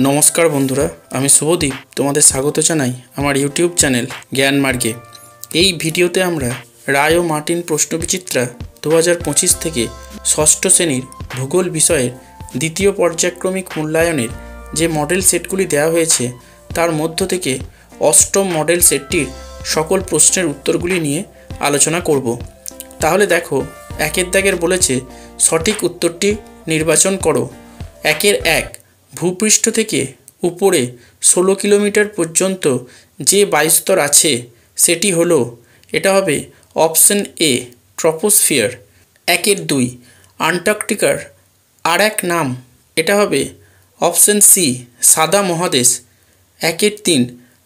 নমস্কার বন্ধুরা, আমি শুভদীপ তোমাদের স্বাগত জানাই আমার ইউটিউব চ্যানেল জ্ঞান মার্গে। এই ভিডিওতে আমরা রায় ও মার্টিন প্রশ্নবিচিত্রা 2025 থেকে ষষ্ঠ শ্রেণীর ভূগোল বিষয়ের দ্বিতীয় পর্যায়ক্রমিক মূল্যায়নের যে মডেল সেটগুলি দেওয়া হয়েছে তার মধ্য থেকে অষ্টম মডেল সেটটির সকল প্রশ্নের উত্তরগুলি নিয়ে আলোচনা করব। তাহলে দেখো, একের দাগের বলেছে সঠিক উত্তরটি নির্বাচন করো। একের এক, ভূপৃষ্ঠ থেকে উপরে 16 কিলোমিটার পর্যন্ত যে বায়ুস্তর আছে সেটি হলো, এটা হবে অপশন এ ট্রপোস্ফিয়ার। একের দুই, আন্টার্কটিকার আর এক নাম, এটা হবে অপশন সি সাদা মহাদেশ। একের তিন,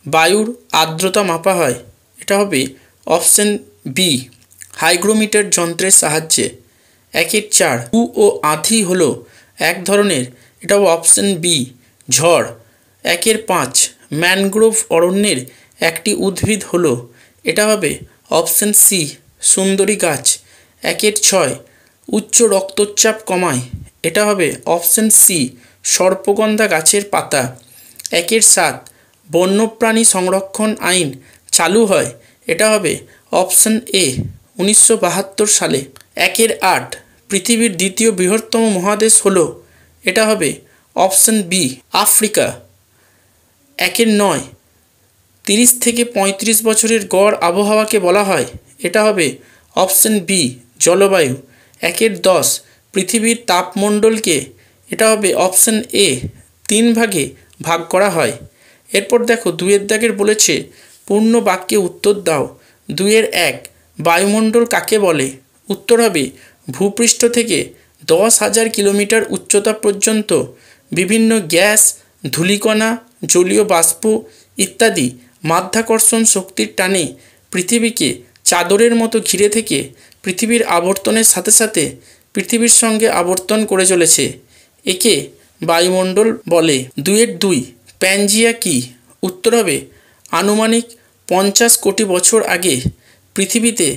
বায়ুর আর্দ্রতা মাপা হয়, এটা হবে অপশন বি হাইগ্রোমিটার যন্ত্রের সাহায্যে। একের চার, হু ও আঁধি হলো এক ধরনের, এটা হবে অপশন বি ঝড়। একের পাঁচ, ম্যানগ্রোভ অরণ্যের একটি উদ্ভিদ হলো, এটা হবে অপশন সি সুন্দরী গাছ। একের ছয়, উচ্চ রক্তচাপ কমায়, এটা হবে অপশন সি সর্পগন্ধা গাছের পাতা। একের সাত, বন্যপ্রাণী সংরক্ষণ আইন চালু হয়, এটা হবে অপশন এ 1972 সালে। একের আট, পৃথিবীর দ্বিতীয় বৃহত্তম মহাদেশ হলো, এটা হবে অপশন বি আফ্রিকা। একের নয়, 30 থেকে 35 বছরের গড় আবহাওয়াকে বলা হয়, এটা হবে অপশন বি জলবায়ু। একের 10, পৃথিবীর তাপমণ্ডলকে, এটা হবে অপশন এ 3 ভাগে ভাগ করা হয়। এরপর দেখো, দুইয়ের দাগের বলেছে পূর্ণ বাক্যে উত্তর দাও। দুইয়ের এক, বায়ুমণ্ডল কাকে বলে? উত্তর হবে ভূপৃষ্ঠ থেকে 10,000 কিলোমিটার উচ্চতা পর্যন্ত বিভিন্ন গ্যাস, ধূলিকণা, জলীয় বাষ্প ইত্যাদি মাধ্যাকর্ষণ শক্তির টানে পৃথিবীকে চাদরের মতো ঘিরে থেকে পৃথিবীর আবর্তনের সাথে সাথে পৃথিবীর সঙ্গে আবর্তন করে চলেছে, একে বায়ুমণ্ডল বলে। দুইয়ের দুই, প্যানজিয়া কি? উত্তর হবে আনুমানিক 50 কোটি বছর আগে পৃথিবীতে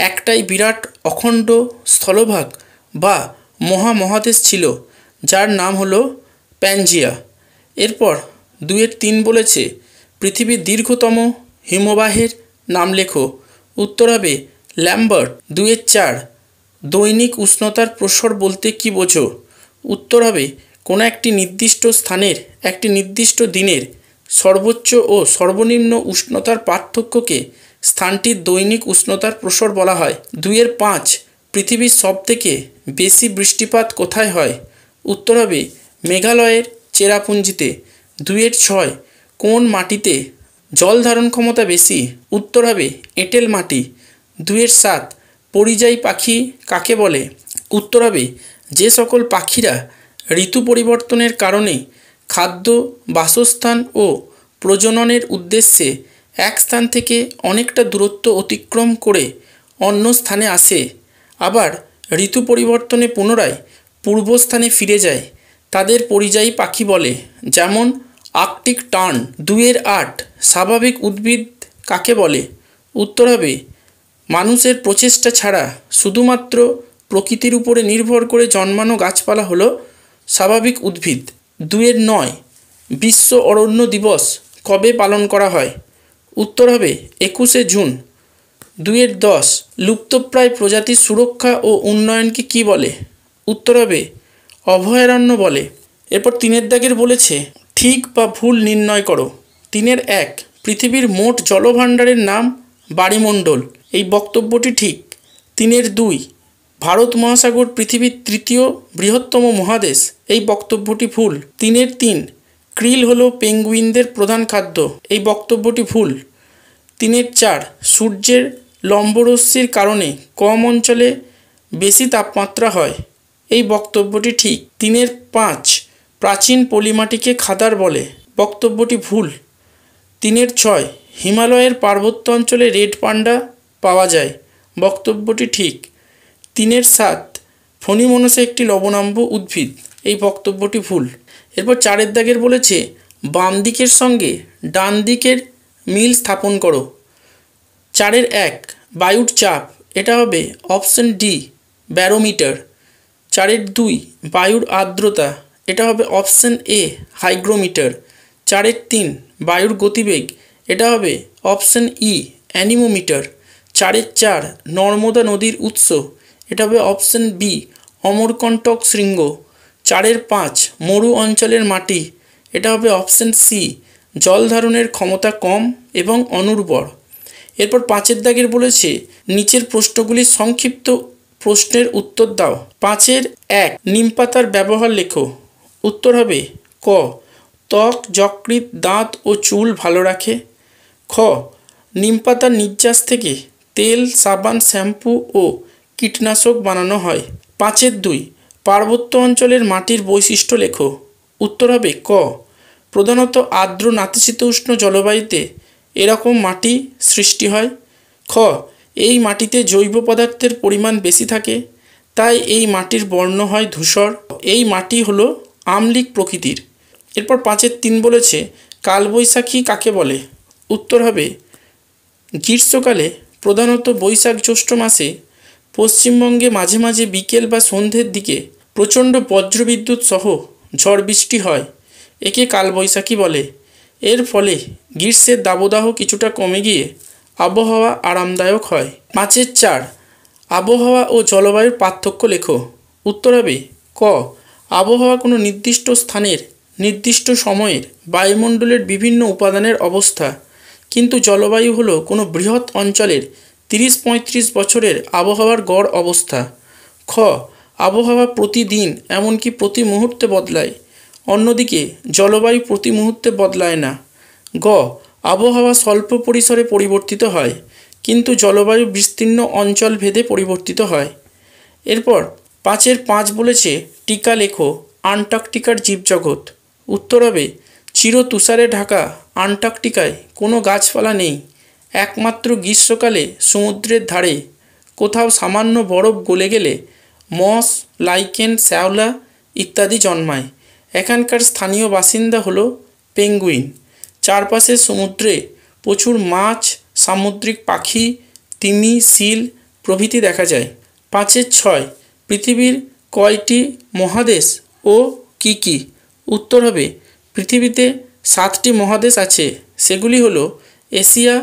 একটাই বিরাট অখণ্ড স্থলভাগ বা মহামহাদেশ ছিল, যার নাম হলো প্যানজিয়া। এরপর দুইয়ের তিন বলেছে পৃথিবীর দীর্ঘতম হিমবাহের নাম লেখো। উত্তর হবে ল্যাম্বার্ট। দুইয়ের চার, দৈনিক উষ্ণতার প্রসর বলতে কি বোঝো? উত্তর হবে কোনো একটি নির্দিষ্ট স্থানের একটি নির্দিষ্ট দিনের সর্বোচ্চ ও সর্বনিম্ন উষ্ণতার পার্থক্যকে স্থানটির দৈনিক উষ্ণতার প্রসর বলা হয়। দুইয়ের পাঁচ, পৃথিবীর সবথেকে বেশি বৃষ্টিপাত কোথায় হয়? উত্তর হবে মেঘালয়ের চেরাপুঞ্জিতে। দুইয়ের ছয়, কোন মাটিতে জল ধারণ ক্ষমতা বেশি? উত্তর হবে এঁটেল মাটি। দুইয়ের সাত, পরিযায়ী পাখি কাকে বলে? উত্তর হবে যে সকল পাখিরা ঋতু পরিবর্তনের কারণে খাদ্য, বাসস্থান ও প্রজননের উদ্দেশ্যে এক স্থান থেকে অনেকটা দূরত্ব অতিক্রম করে অন্য স্থানে আসে, আবার ঋতু পরিবর্তনে পুনরায় পূর্বস্থানে ফিরে যায়, তাদের পরিযায়ী পাখি বলে, যেমন আর্কটিক টার্ন। দুইয়ের আট, স্বাভাবিক উদ্ভিদ কাকে বলে? উত্তর হবে মানুষের প্রচেষ্টা ছাড়া শুধুমাত্র প্রকৃতির উপরে নির্ভর করে জন্মানো গাছপালা হলো স্বাভাবিক উদ্ভিদ। দুইয়ের নয়, বিশ্ব অরণ্য দিবস কবে পালন করা হয়? উত্তর হবে 21শে জুন। দুইয়ের 10, লুপ্তপ্রায় প্রজাতির সুরক্ষা ও উন্নয়নকে কি বলে? উত্তর হবে অভয়ারণ্য বলে। এরপর তিনের দাগের বলেছে ঠিক বা ভুল নির্ণয় করো। তিনের এক, পৃথিবীর মোট জলভাণ্ডারের নাম বায়ুমণ্ডল, এই বক্তব্যটি ঠিক। তিনের দুই, ভারত মহাসাগর পৃথিবীর তৃতীয় বৃহত্তম মহাদেশ, এই বক্তব্যটি ভুল। তিনের তিন, ক্রিল হলো পেঙ্গুইনদের প্রধান খাদ্য, এই বক্তব্যটি ভুল। তিনের চার, সূর্যের লম্বরশ্মির কারণে কম অঞ্চলে বেশি তাপমাত্রা হয়, এই বক্তব্যটি ঠিক। তিনের পাঁচ, প্রাচীন পলিমাটিকে খাদার বলে, বক্তব্যটি ভুল। তিনের ছয়, হিমালয়ের পার্বত্য অঞ্চলে রেড পান্ডা পাওয়া যায়, বক্তব্যটি ঠিক। তিনের সাত, ফণিমনসা একটি লবণাম্ব উদ্ভিদ, এই বক্তব্যটি ভুল। এরপর চারের দাগের বলেছে বাম দিকের সঙ্গে ডান দিকের মিল স্থাপন করো। চারের এক, বায়ুর চাপ, এটা হবে অপশন ডি ব্যারোমিটার। চারের দুই, বায়ুর আর্দ্রতা, এটা হবে অপশন এ হাইগ্রোমিটার। 4-3 বায়ুর গতিবেগ, এটা হবে অপশন ই অ্যানিমোমিটার। 4-4 নর্মদা নদীর উৎস, এটা হবে অপশন বি অমরকণ্টক শৃঙ্গ। 4-5 মরু অঞ্চলের মাটি, এটা হবে অপশন সি জল ধারণের ক্ষমতা কম এবং অনুর্বর। এরপর 5 দাগের বলেছে নিচের প্রশ্নগুলির সংক্ষিপ্ত প্রশ্নের উত্তর দাও। 5-1 নিম পাতার ব্যবহার লেখো। উত্তর হবে ক ত্বক, যকৃৎ, দাঁত ও চুল ভালো রাখে। খ নিম পাতার নির্যাস থেকে তেল, সাবান, শ্যাম্পু ও কীটনাশক বানানো হয়। 5-2 পার্বত্য অঞ্চলের মাটির বৈশিষ্ট্য লেখো। উত্তর হবে ক প্রধানত আর্দ্র নাতিশীতোষ্ণ জলবায়ুতে এরকম মাটি সৃষ্টি হয়। খ এই মাটিতে জৈব পদার্থের পরিমাণ বেশি থাকে, তাই এই মাটির বর্ণ হয় ধূসর। এই মাটি হলো আম্লিক প্রকৃতির। এরপর 5-3 বলেছে কালবৈশাখী কাকে বলে। উত্তর হবে গ্রীষ্মকালে প্রধানত বৈশাখ জ্যৈষ্ঠ মাসে পশ্চিমবঙ্গে মাঝে মাঝে বিকেল বা সন্ধ্যের দিকে প্রচণ্ড বজ্রবিদ্যুৎ সহ ঝড় বৃষ্টি হয়, একে কালবৈশাখী বলে। এর ফলে গ্রীষ্মের দাবদাহ কিছুটা কমে গিয়ে আবহাওয়া আরামদায়ক হয়। 5-4 আবহাওয়া ও জলবায়ুর পার্থক্য লেখো। উত্তর হবে ক আবহাওয়া কোনো নির্দিষ্ট স্থানের নির্দিষ্ট সময়ের বায়ুমণ্ডলের বিভিন্ন উপাদানের অবস্থা, কিন্তু জলবায়ু হলো কোনো বৃহৎ অঞ্চলের 30-35 বছরের আবহাওয়ার গড় অবস্থা। খ আবহাওয়া প্রতিদিন এমনকি প্রতি মুহূর্তে বদলায়, অন্যদিকে জলবায়ু প্রতি মুহূর্তে বদলায় না। গ আবহাওয়া স্বল্প পরিসরে পরিবর্তিত হয়, কিন্তু জলবায়ু বিস্তীর্ণ অঞ্চল ভেদে পরিবর্তিত হয়। এরপর 5-5 বলেছে টিকা লেখো আন্টার্কটিকার জীবজগৎ। উত্তর হবে চির তুষারে ঢাকা আন্টার্কটিকায় কোনো গাছপালা নেই, একমাত্র গ্রীষ্মকালে সমুদ্রের ধারে কোথাও সামান্য বরফ গলে গেলে মস, লাইকেন, শ্যাওলা ইত্যাদি জন্মায়। এখানকার স্থানীয় বাসিন্দা হলো পেঙ্গুইন। চারপাশের সমুদ্রে প্রচুর মাছ, সামুদ্রিক পাখি, তিমি, সিল প্রভৃতি দেখা যায়। 5-6 পৃথিবীর কয়টি মহাদেশ ও কি কি। উত্তর হবে পৃথিবীতে 7টি মহাদেশ আছে, সেগুলি হলো এশিয়া,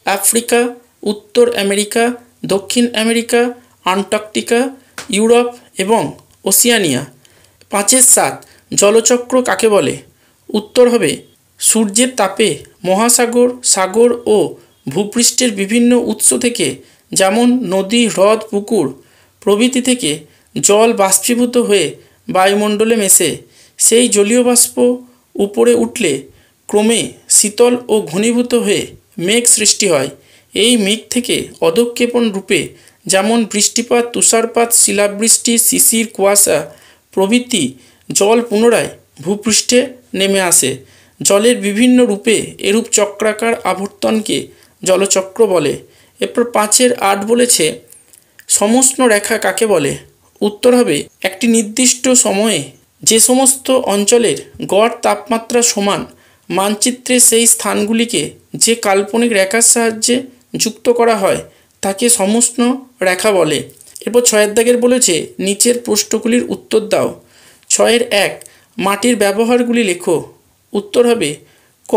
আফ্রিকা, উত্তর আমেরিকা, দক্ষিণ আমেরিকা, আন্টার্কটিকা, ইউরোপ এবং ওসিয়ানিয়া। 5-7 জলচক্র কাকে বলে। উত্তর হবে সূর্যের তাপে মহাসাগর, সাগর ও ভূপৃষ্ঠের বিভিন্ন উৎস থেকে, যেমন নদী, হ্রদ, পুকুর প্রভৃতি থেকে জল বাষ্পীভূত হয়ে বায়ুমণ্ডলে মেশে সেই জলীয় বাষ্প উপরে উঠলে ক্রমে শীতল ও ঘনীভূত হয়ে মেঘ সৃষ্টি হয়। এই মেঘ থেকে অধঃক্ষেপণ রূপে যেমন বৃষ্টিপাত, তুষারপাত, শিলাবৃষ্টি, শিশির, কুয়াশা প্রভৃতি জল পুনরায় ভূপৃষ্ঠে নেমে আসে। জলের বিভিন্ন রূপে এরূপ চক্রাকার আবর্তনকে জলচক্র বলে। এরপর 5-8 বলেছে সমষ্ণ রেখা কাকে বলে। উত্তর হবে একটি নির্দিষ্ট সময়ে যে সমস্ত অঞ্চলের গড় তাপমাত্রা সমান মানচিত্রে সেই স্থানগুলিকে যে কাল্পনিক রেখার সাহায্যে যুক্ত করা হয় তাকে সমষ্ণ রেখা বলে। এরপর 6 দাগের বলেছে নিচের প্রশ্নগুলির উত্তর দাও। 6-1 মাটির ব্যবহারগুলি লেখো। উত্তর হবে ক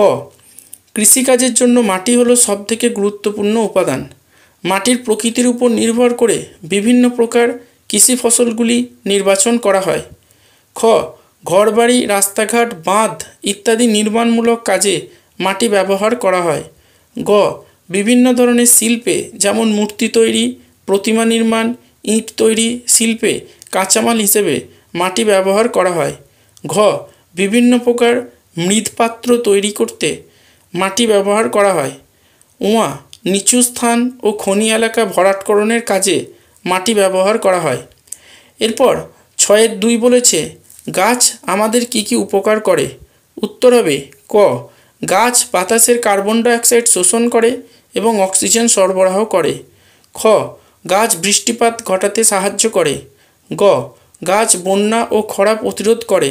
কৃষিকাজের জন্য মাটি হলো সবথেকে গুরুত্বপূর্ণ উপাদান। মাটির প্রকৃতির উপর নির্ভর করে বিভিন্ন প্রকার কৃষি ফসলগুলি নির্বাচন করা হয়। খ ঘরবাড়ি, রাস্তাঘাট, বাঁধ ইত্যাদি নির্মাণমূলক কাজে মাটি ব্যবহার করা হয়। গ বিভিন্ন ধরনের শিল্পে যেমন মূর্তি তৈরি, প্রতিমা নির্মাণ, ইট তৈরি শিল্পে কাঁচামাল হিসেবে মাটি ব্যবহার করা হয়। ঘ বিভিন্ন প্রকার মৃৎপাত্র তৈরি করতে মাটি ব্যবহার করা হয়। উয়া নিচু স্থান ও খনি এলাকা ভরাটকরণের কাজে মাটি ব্যবহার করা হয়। এরপর 6-2 বলেছে গাছ আমাদের কি কি উপকার করে। উত্তর হবে ক গাছ বাতাসের কার্বন ডাইঅক্সাইড শোষণ করে এবং অক্সিজেন সরবরাহ করে। খ গাছ বৃষ্টিপাত ঘটাতে সাহায্য করে। গ গাছ বন্যা ও খরা প্রতিরোধ করে।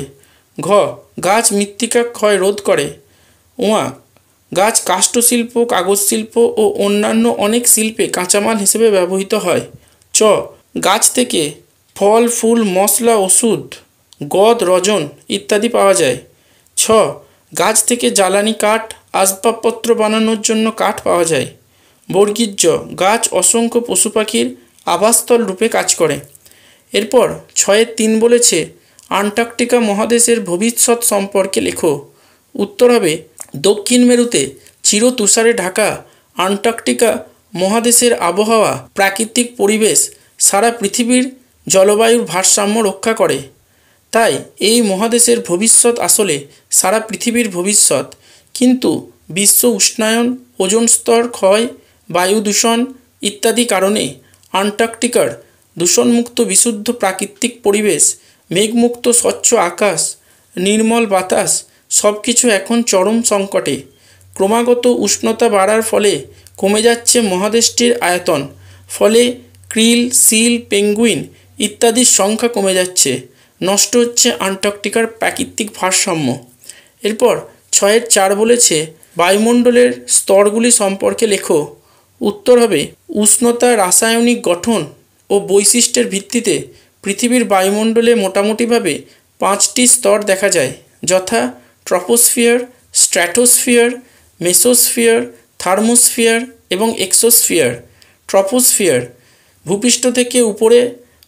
ঘ গাছ মৃত্তিকা ক্ষয় রোধ করে। উয়া গাছ কাষ্ঠশিল্প, কাগজ শিল্প ও অন্যান্য অনেক শিল্পে কাঁচামাল হিসেবে ব্যবহৃত হয়। চ গাছ থেকে ফল, ফুল, মশলা, ওষুধ, গদ, রজন ইত্যাদি পাওয়া যায়। 6. গাছ থেকে জ্বালানি কাঠ, আসবাবপত্র বানানোর জন্য কাঠ পাওয়া যায়। বর্গীর জ, গাছ অসংখ্য পশু পাখির আবাসস্থল রূপে কাজ করে। এরপর 6.3 বলেছে আন্টার্কটিকা মহাদেশের ভবিষ্যৎ সম্পর্কে লেখো। উত্তর হবে দক্ষিণ মেরুতে চির তুষারে ঢাকা আন্টার্কটিকা মহাদেশের আবহাওয়া, প্রাকৃতিক পরিবেশ সারা পৃথিবীর জলবায়ুর ভারসাম্য রক্ষা করে। তাই এই মহাদেশের ভবিষ্যৎ আসলে সারা পৃথিবীর ভবিষ্যৎ। কিন্তু বিশ্ব উষ্ণায়ন, ওজোন স্তর ক্ষয়, বায়ু দূষণ ইত্যাদি কারণে আন্টার্কটিকার দূষণমুক্ত বিশুদ্ধ প্রাকৃতিক পরিবেশ, মেঘমুক্ত স্বচ্ছ আকাশ, নির্মল বাতাস সব কিছু এখন চরম সংকটে। ক্রমাগত উষ্ণতা বাড়ার ফলে কমে যাচ্ছে মহাদেশটির আয়তন। ফলে ক্রিল, সিল, পেঙ্গুইন ইত্যাদির সংখ্যা কমে যাচ্ছে। নষ্ট হচ্ছে আন্টার্কটিকার প্রাকৃতিক ভারসাম্য। এরপর 6.4 বলেছে বায়ুমণ্ডলের স্তরগুলি সম্পর্কে লেখো। উত্তর হবে উষ্ণতা, রাসায়নিক গঠন ও বৈশিষ্ট্যের ভিত্তিতে পৃথিবীর বায়ুমণ্ডলে মোটামুটিভাবে 5টি স্তর দেখা যায়, যথা ট্রপোস্ফিয়ার, স্ট্র্যাটোস্ফিয়ার, মেসোস্ফিয়ার, থার্মোস্ফিয়ার এবং এক্সোস্ফিয়ার। ট্রপোস্ফিয়ার ভূপৃষ্ঠ থেকে উপরে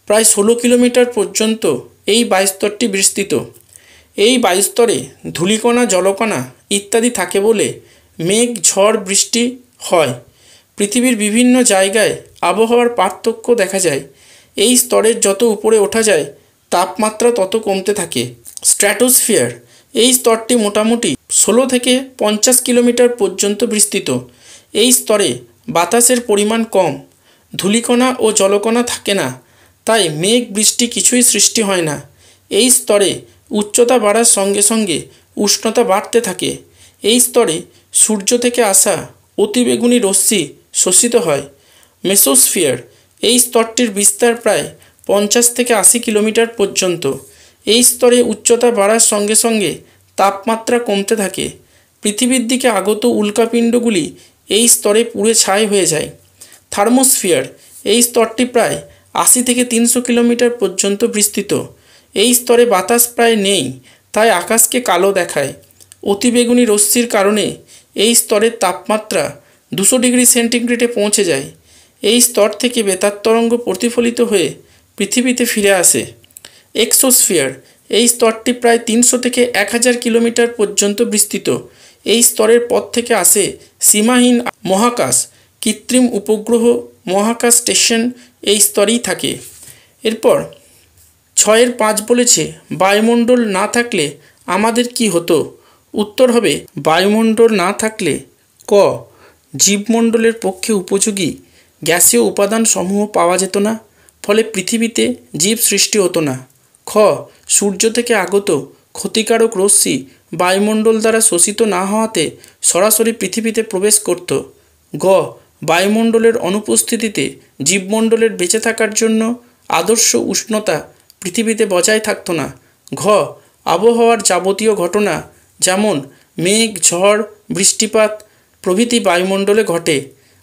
প্রায় 16 কিলোমিটার পর্যন্ত এই বায়ুস্তরটি বিস্তৃত। এই বায়ুস্তরে ধূলিকণা, জলকণা ইত্যাদি থাকে বলে মেঘ, ঝড়, বৃষ্টি হয়। পৃথিবীর বিভিন্ন জায়গায় আবহাওয়ার পার্থক্য দেখা যায়। এই স্তরের যত উপরে ওঠা যায় তাপমাত্রা তত কমতে থাকে। স্ট্র্যাটোস্ফিয়ার এই স্তরটি মোটামুটি 16 থেকে 50 কিলোমিটার পর্যন্ত বিস্তৃত। এই স্তরে বাতাসের পরিমাণ কম, ধূলিকণা ও জলকণা থাকে না, তাই মেঘ, বৃষ্টি কিছুই সৃষ্টি হয় না। এই স্তরে উচ্চতা বাড়ার সঙ্গে সঙ্গে উষ্ণতা বাড়তে থাকে। এই স্তরে সূর্য থেকে আসা অতিবেগুনি রশ্মি শোষিত হয়। মেসোস্ফিয়ার এই স্তরটির বিস্তার প্রায় 50 থেকে 80 কিলোমিটার পর্যন্ত। এই স্তরে উচ্চতা বাড়ার সঙ্গে সঙ্গে তাপমাত্রা কমতে থাকে। পৃথিবীর দিকে আগত উল্কাপিণ্ডগুলি এই স্তরে পুড়ে ছাই হয়ে যায়। থার্মোস্ফিয়ার এই স্তরটি প্রায় 80 থেকে 300 কিলোমিটার পর্যন্ত বিস্তৃত। এই স্তরে বাতাস প্রায় নেই, তাই আকাশকে কালো দেখায়। অতিবেগুনি রশ্মির কারণে এই স্তরের তাপমাত্রা 200 ডিগ্রি সেন্টিগ্রেডে পৌঁছে যায়। এই স্তর থেকে বেতার তরঙ্গ প্রতিফলিত হয়ে পৃথিবীতে ফিরে আসে। এক্সোস্ফিয়ার এই স্তরটি প্রায় 300 থেকে 1000 কিলোমিটার পর্যন্ত বিস্তৃত। এই স্তরের পর থেকে আসে সীমাহীন মহাকাশ, কৃত্রিম উপগ্রহ, মহাকাশ স্টেশন এই স্তরেই থাকে। এরপর 6.5 বলেছে বায়ুমণ্ডল না থাকলে আমাদের কি হতো। উত্তর হবে বায়ুমণ্ডল না থাকলে ক, জীবমণ্ডলের পক্ষে উপযোগী গ্যাসীয় উপাদান সমূহ পাওয়া যেত না, ফলে পৃথিবীতে জীব সৃষ্টি হতো না। খ, সূর্য থেকে আগত ক্ষতিকারক রশ্মি বায়ুমণ্ডল দ্বারা শোষিত না হওয়াতে সরাসরি পৃথিবীতে প্রবেশ করত। গ, বায়ুমণ্ডলের অনুপস্থিতিতে জীবমণ্ডলের বেঁচে থাকার জন্য আদর্শ উষ্ণতা পৃথিবীতে বজায় থাকতো না। ঘ, আবহাওয়ার যাবতীয় ঘটনা যেমন মেঘ, ঝড়, বৃষ্টিপাত প্রভৃতি বায়ুমণ্ডলে ঘটে।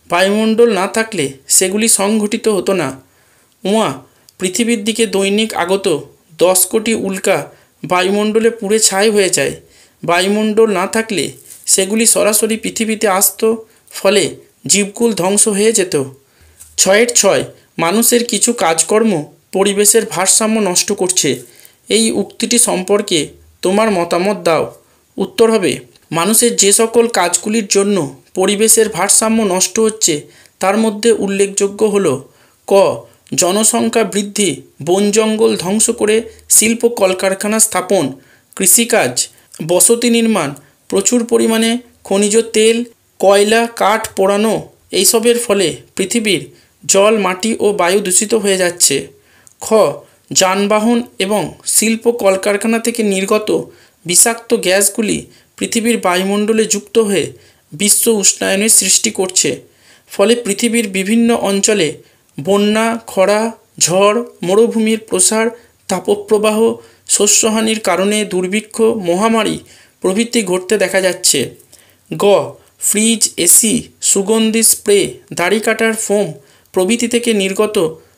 বায়ুমণ্ডল না থাকলে সেগুলি সংঘটিত হতো না। উয়া, পৃথিবীর দিকে দৈনিক আগত 10 কোটি উল্কা বায়ুমণ্ডলে পুড়ে ছাই হয়ে যায়। বায়ুমণ্ডল না থাকলে সেগুলি সরাসরি পৃথিবীতে আসতো, ফলে জীবকুল ধ্বংস হয়ে যেত। 6.6 মানুষের কিছু কাজকর্ম পরিবেশের ভারসাম্য নষ্ট করছে। এই উক্তিটি সম্পর্কে তোমার মতামত দাও। উত্তর হবে মানুষের যে সকল কাজগুলির জন্য পরিবেশের ভারসাম্য নষ্ট হচ্ছে তার মধ্যে উল্লেখযোগ্য হল ক, জনসংখ্যা বৃদ্ধি, বন জঙ্গল ধ্বংস করে শিল্প কলকারখানা স্থাপন, কৃষিকাজ, বসতি নির্মাণ, প্রচুর পরিমাণে খনিজ তেল, কয়লা, কাঠ পোড়ানো এইসবের ফলে পৃথিবীর জল, মাটি ও বায়ু দূষিত হয়ে যাচ্ছে। খ, যানবাহন এবং শিল্প কলকারখানা থেকে নির্গত বিষাক্ত গ্যাসগুলি পৃথিবীর বায়ুমণ্ডলে যুক্ত হয়ে বিশ্ব উষ্ণায়নের সৃষ্টি করছে। ফলে পৃথিবীর বিভিন্ন অঞ্চলে বন্যা, খরা, ঝড়, মরুভূমির প্রসার, তাপপ্রবাহ, শস্যহানির কারণে দুর্ভিক্ষ, মহামারী প্রভৃতি ঘটতে দেখা যাচ্ছে। গ, ফ্রিজ, এসি, সুগন্ধি স্প্রে, দাড়ি কাটার ফোম প্রভৃতি থেকে নির্গত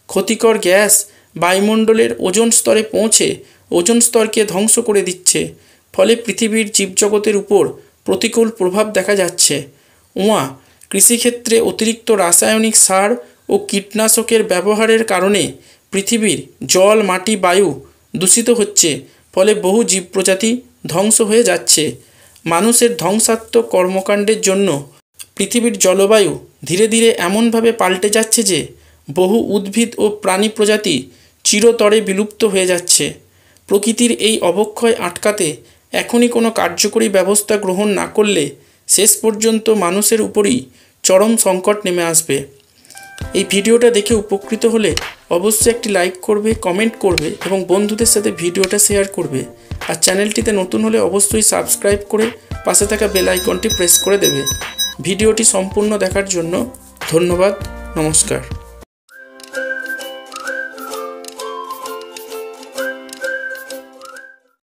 ক্ষতিকর গ্যাস বায়ুমণ্ডলের ওজোন স্তরে পৌঁছে ওজোন স্তরকে ধ্বংস করে দিচ্ছে। ফলে পৃথিবীর জীবজগতের উপর প্রতিকূল প্রভাব দেখা যাচ্ছে। কৃষিক্ষেত্রে অতিরিক্ত রাসায়নিক সার ও কীটনাশকের ব্যবহারের কারণে পৃথিবীর জল, মাটি, বায়ু দূষিত হচ্ছে। ফলে বহু জীব প্রজাতি ধ্বংস হয়ে যাচ্ছে। মানুষের ধ্বংসাত্মক কর্মকাণ্ডের জন্য পৃথিবীর জলবায়ু ধীরে ধীরে এমনভাবে পাল্টে যাচ্ছে যে বহু উদ্ভিদ ও প্রাণী প্রজাতি চিরতরে বিলুপ্ত হয়ে যাচ্ছে। প্রকৃতির এই অবক্ষয় আটকাতে এখনই কোনো কার্যকরী ব্যবস্থা গ্রহণ না করলে শেষ পর্যন্ত মানুষের উপরই চরম সংকট নেমে আসবে। এই ভিডিওটা দেখে উপকৃত হলে অবশ্যই একটি লাইক করবে, কমেন্ট করবে এবং বন্ধুদের সাথে ভিডিওটা শেয়ার করবে। আর চ্যানেলটিতে নতুন হলে অবশ্যই সাবস্ক্রাইব করে পাশে থাকা বেল আইকনটি প্রেস করে দেবে। ভিডিওটি সম্পূর্ণ দেখার জন্য ধন্যবাদ। নমস্কার।